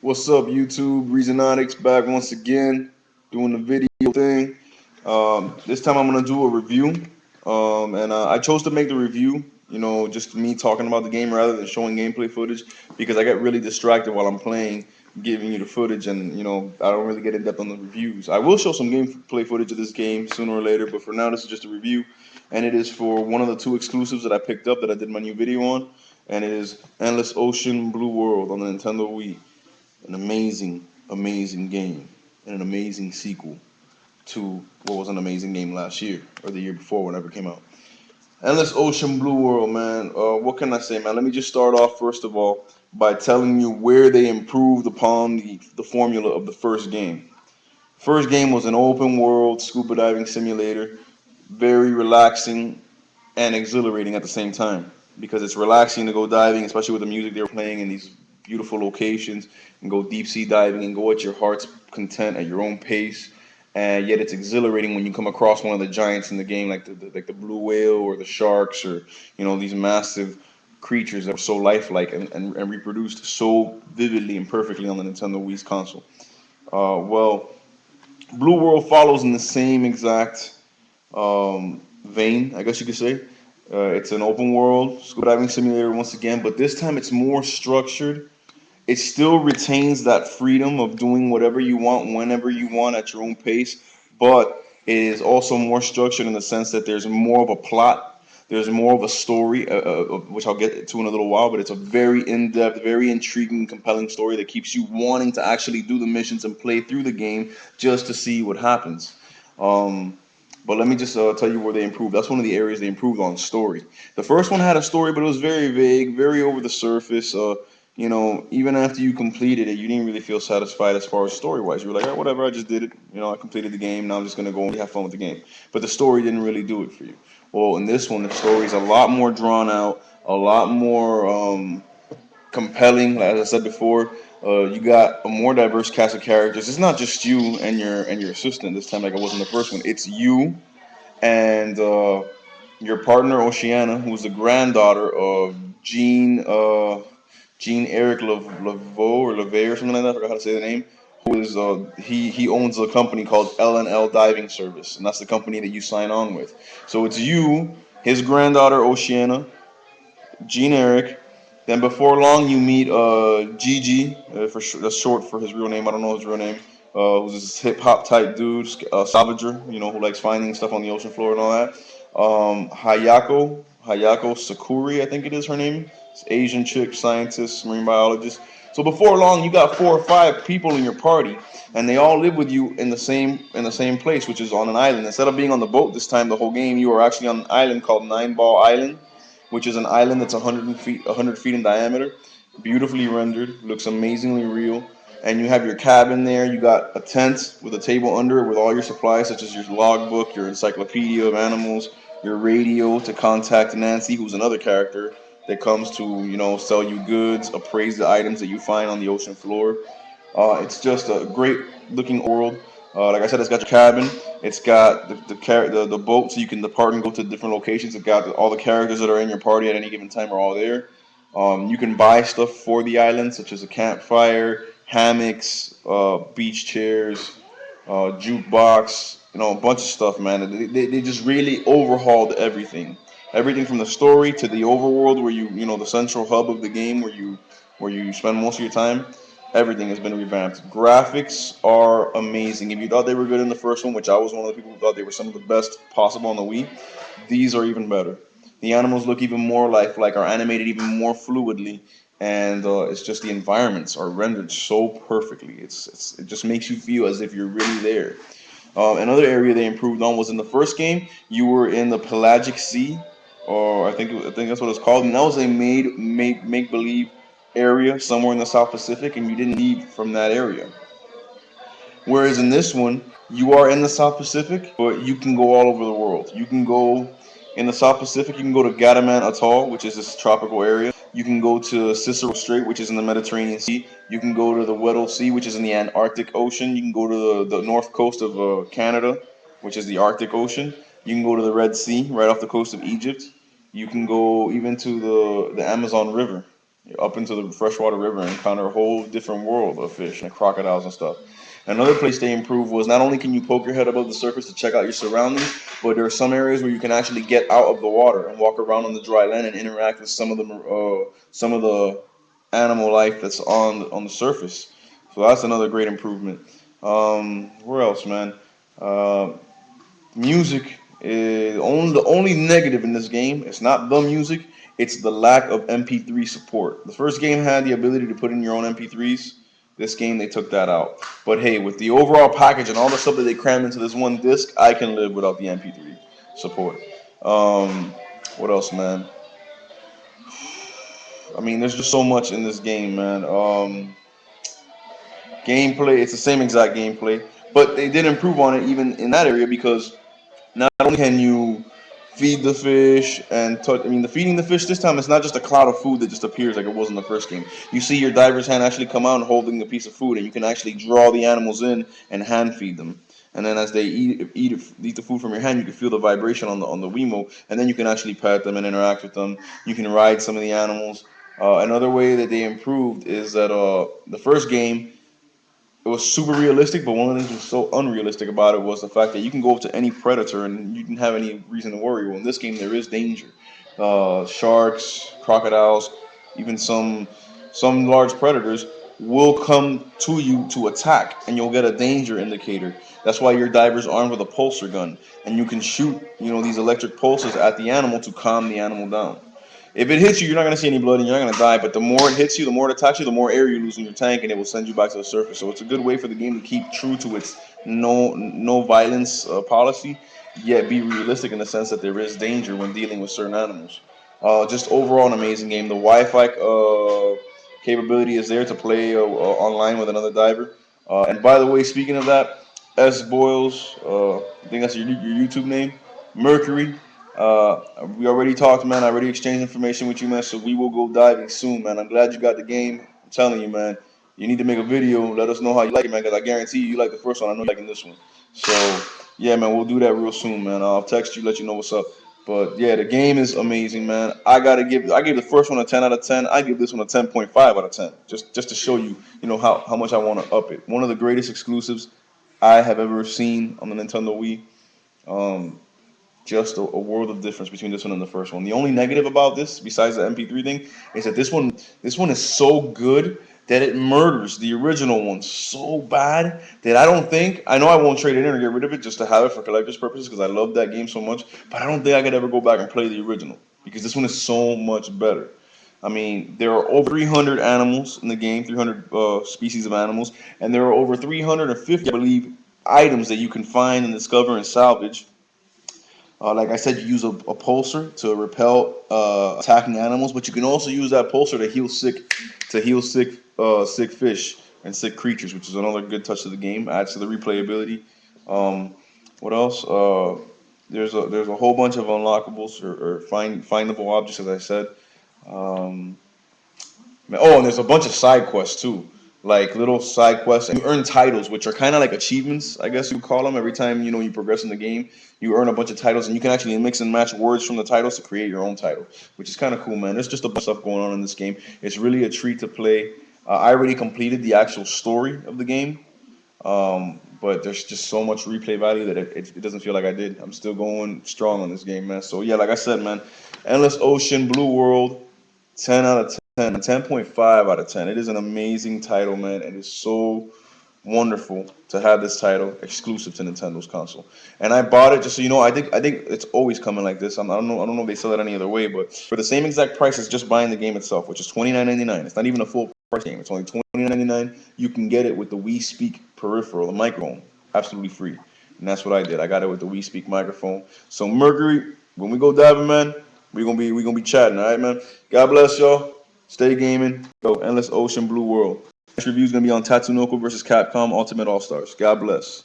What's up, YouTube? Reezonoticz back once again, doing the video thing. This time I'm gonna do a review, and I chose to make the review, just me talking about the game rather than showing gameplay footage because I get really distracted while I'm playing, giving you the footage, and I don't really get in depth on the reviews. I will show some gameplay footage of this game sooner or later, but for now this is just a review, and it is for one of the two exclusives that I picked up that I did my new video on, and it is Endless Ocean Blue World on the Nintendo Wii. An amazing, amazing game and an amazing sequel to what was an amazing game last year or the year before, whenever it came out. Endless Ocean Blue World, man. What can I say, man? Let me just start off first of all by telling you where they improved upon the formula of the first game. First game was an open world scuba diving simulator, very relaxing and exhilarating at the same time because it's relaxing to go diving, especially with the music they were playing in these beautiful locations, and go deep sea diving and go at your heart's content at your own pace. And yet it's exhilarating when you come across one of the giants in the game, like the blue whale or the sharks, or these massive creatures that are so lifelike and reproduced so vividly and perfectly on the Nintendo Wii's console. Well, Blue World follows in the same exact vein, I guess you could say. It's an open world scuba diving simulator once again, but this time it's more structured. It still retains that freedom of doing whatever you want, whenever you want, at your own pace, but it is also more structured in the sense that there's more of a plot, there's more of a story, which I'll get to in a little while, but it's a very in-depth, very intriguing, compelling story that keeps you wanting to actually do the missions and play through the game just to see what happens. But let me just tell you where they improved. That's one of the areas they improved on: story. The first one had a story, but it was very vague, very over the surface. Even after you completed it, you didn't really feel satisfied as far as story-wise. You were like, oh, whatever, I just did it. I completed the game. Now I'm just gonna go and have fun with the game. But the story didn't really do it for you. Well, in this one, the story is a lot more drawn out, a lot more compelling. As I said before, you got a more diverse cast of characters. It's not just you and your assistant this time, like it was in the first one. It's you and your partner Oceana, who's the granddaughter of Jean Eric Laveau or Levay or something like that. I forgot how to say the name. Who is he owns a company called L&L Diving Service, and that's the company that you sign on with. So it's you, his granddaughter Oceana, Jean Eric. Then before long, you meet Gigi, that's short for his real name. I don't know his real name. Who's this hip hop type dude, salvager, who likes finding stuff on the ocean floor and all that. Hayako Sakuri, I think it is her name. It's Asian chick, scientist, marine biologist. So before long, you got 4 or 5 people in your party, and they all live with you in the same place, which is on an island. Instead of being on the boat this time, the whole game, you are actually on an island called Nine Ball Island, which is an island that's 100 feet in diameter, beautifully rendered, looks amazingly real. And you have your cabin there. You got a tent with a table under it with all your supplies, such as your logbook, your encyclopedia of animals, your radio to contact Nancy, who's another character that comes to sell you goods, appraise the items that you find on the ocean floor. It's just a great looking world. Like I said, it's got your cabin. It's got the boat, so you can depart and go to different locations. It's got all the characters that are in your party at any given time are all there. You can buy stuff for the island, such as a campfire, hammocks, beach chairs, jukebox, a bunch of stuff, man. They just really overhauled everything. Everything from the story to the overworld, where the central hub of the game, where you spend most of your time. Everything has been revamped. Graphics are amazing. If you thought they were good in the first one, which I was one of the people who thought they were some of the best possible on the Wii, these are even better. The animals look even more lifelike, are animated even more fluidly, and it's just the environments are rendered so perfectly. It just makes you feel as if you're really there. Another area they improved on was in the first game. You were in the Pelagic Sea, or I think that's what it's called, and that was a make believe area somewhere in the South Pacific, and you didn't leave from that area. Whereas in this one, you are in the South Pacific, but you can go all over the world. You can go in the South Pacific, you can go to Gadaman Atoll, which is this tropical area. You can go to Cicero Strait, which is in the Mediterranean Sea. You can go to the Weddell Sea, which is in the Antarctic Ocean. You can go to the north coast of Canada, which is the Arctic Ocean. You can go to the Red Sea, right off the coast of Egypt. You can go even to the Amazon River. up into the freshwater river and encounter a whole different world of fish and crocodiles and stuff. Another place they improved was not only can you poke your head above the surface to check out your surroundings, but there are some areas where you can actually get out of the water and walk around on the dry land and interact with some of the animal life that's on the surface. So that's another great improvement. Where else, man? Uh, Music is the only negative in this game. It's not the music. It's the lack of MP3 support. The first game had the ability to put in your own MP3s. This game they took that out. But hey, with the overall package and all the stuff that they crammed into this one disc, I can live without the MP3 support. Um, what else, man? I mean, there's just so much in this game, man. Gameplay, it's the same exact gameplay, but they did improve on it even in that area because not only can you feed the fish and touch, I mean, the feeding the fish this time it's not just a cloud of food that just appears like it was in the first game. You see your diver's hand actually come out and holding a piece of food, and you can actually draw the animals in and hand feed them. And then as they eat the food from your hand, you can feel the vibration on the Wiimote, and then you can actually pet them and interact with them. You can ride some of the animals. Another way that they improved is that the first game it was super realistic, but one of the things that was so unrealistic about it was the fact that you can go up to any predator and you didn't have any reason to worry. Well, in this game, there is danger. Sharks, crocodiles, even some large predators will come to you to attack, and you'll get a danger indicator. That's why your diver's armed with a pulsar gun, and you can shoot, these electric pulses at the animal to calm the animal down. If it hits you, you're not going to see any blood and you're not going to die. But the more it hits you, the more it attacks you, the more air you lose in your tank, and it will send you back to the surface. So it's a good way for the game to keep true to its no violence policy, yet be realistic in the sense that there is danger when dealing with certain animals. Just overall, an amazing game. The Wi-Fi capability is there to play online with another diver. And by the way, speaking of that, S Boils, I think that's your YouTube name, Mercury. We already talked, man. I already exchanged information with you, man. So we will go diving soon, man. I'm glad you got the game. I'm telling you, man. You need to make a video. Let us know how you like it, man. Because I guarantee you like the first one. I know you're liking this one. So yeah, man. We'll do that real soon, man. I'll text you, let you know what's up. But yeah, the game is amazing, man. I gave the first one a 10 out of 10. I give this one a 10.5 out of 10. Just to show you, how much I want to up it. One of the greatest exclusives I have ever seen on the Nintendo Wii. Um, just a world of difference between this one and the first one. The only negative about this, besides the MP3 thing, is that this one is so good that it murders the original one so bad that I know I won't trade it in or get rid of it just to have it for collector's purposes because I love that game so much, but I don't think I could ever go back and play the original because this one is so much better. I mean, there are over 300 animals in the game, 300 species of animals, and there are over 350, I believe, items that you can find and discover and salvage. Like I said, you use a pulsar to repel attacking animals, but you can also use that pulsar to heal sick fish and sick creatures, which is another good touch of the game. Adds to the replayability. Um, what else? There's a whole bunch of unlockables or findable objects, as I said. Um, Oh, and there's a bunch of side quests too, like little side quests, and you earn titles, which are kind of like achievements, I guess you would call them. Every time you progress in the game, you earn a bunch of titles, and you can actually mix and match words from the titles to create your own title, which is kind of cool, man. There's just a bunch of stuff going on in this game. It's really a treat to play. I already completed the actual story of the game, but there's just so much replay value that it doesn't feel like I did. I'm still going strong on this game, man. So yeah, like I said, man, Endless Ocean, Blue World. 10 out of 10, 10.5 out of 10. It is an amazing title, man. It is so wonderful to have this title exclusive to Nintendo's console. And I bought it just so you know. I think it's always coming like this. I don't know if they sell it any other way, but for the same exact price as just buying the game itself, which is $29.99. It's not even a full price game. It's only $29.99. You can get it with the Wii Speak peripheral, the microphone, absolutely free. And that's what I did. I got it with the Wii Speak microphone. So Mercury, when we go diving, man, we gonna be chatting, all right, man. God bless y'all. Stay gaming. Go Endless Ocean Blue World. Next review is gonna be on Tatsunoko versus Capcom Ultimate All Stars. God bless.